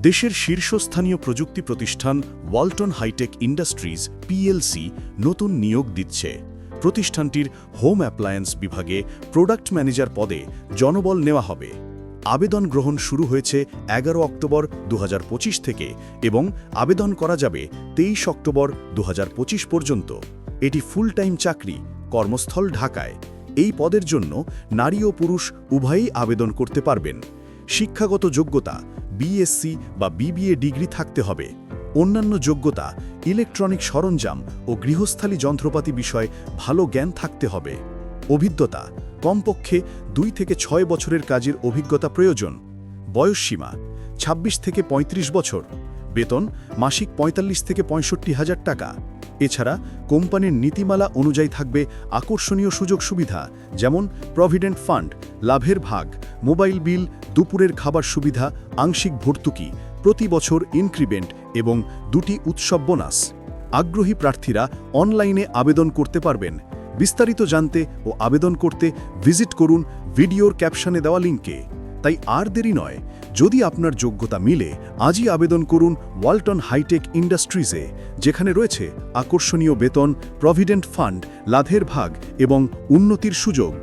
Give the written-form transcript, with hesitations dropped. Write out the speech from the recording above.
দেশের শীর্ষস্থানীয় প্রযুক্তি প্রতিষ্ঠান ওয়ালটন হাইটেক ইন্ডাস্ট্রিজ পিএলসি নতুন নিয়োগ দিচ্ছে। প্রতিষ্ঠানটির হোম অ্যাপ্লায়েন্স বিভাগে প্রোডাক্ট ম্যানেজার পদে জনবল নেওয়া হবে। আবেদন গ্রহণ শুরু হয়েছে 11 অক্টোবর 2025 থেকে এবং আবেদন করা যাবে 23 অক্টোবর 2025 পর্যন্ত। এটি ফুল টাইম চাকরি, কর্মস্থল ঢাকায়। এই পদের জন্য নারী ও পুরুষ উভয়ই আবেদন করতে পারবেন। শিক্ষাগত যোগ্যতা বিএসসি বা বিবিএ ডিগ্রি থাকতে হবে। অন্যান্য যোগ্যতা ইলেকট্রনিক সরঞ্জাম ও গৃহস্থালী যন্ত্রপাতি বিষয়ে ভালো জ্ঞান থাকতে হবে। অভিজ্ঞতা কমপক্ষে 2 থেকে 6 বছরের কাজের অভিজ্ঞতা প্রয়োজন। বয়সসীমা 26 থেকে 35 বছর। বেতন মাসিক 45 থেকে 65 হাজার টাকা। এছাড়া কোম্পানির নীতিমালা অনুযায়ী থাকবে আকর্ষণীয় সুযোগ সুবিধা, যেমন প্রভিডেন্ট ফান্ড, লাভের ভাগ, মোবাইল বিল, দুপুরের খাবার সুবিধা, আংশিক ভর্তুকি, প্রতি বছর ইনক্রিমেন্ট এবং 2টি উৎসব বোনাস। আগ্রহী প্রার্থীরা অনলাইনে আবেদন করতে পারবেন। বিস্তারিত জানতে ও আবেদন করতে ভিজিট করুন ভিডিওর ক্যাপশনে দেওয়া লিঙ্কে। তাই আর দেরি নয়, যদি আপনার যোগ্যতা মিলে আজই আবেদন করুন ওয়ালটন হাইটেক ইন্ডাস্ট্রিজে, যেখানে রয়েছে আকর্ষণীয় বেতন, প্রভিডেন্ট ফান্ড, লাভের ভাগ এবং উন্নতির সুযোগ।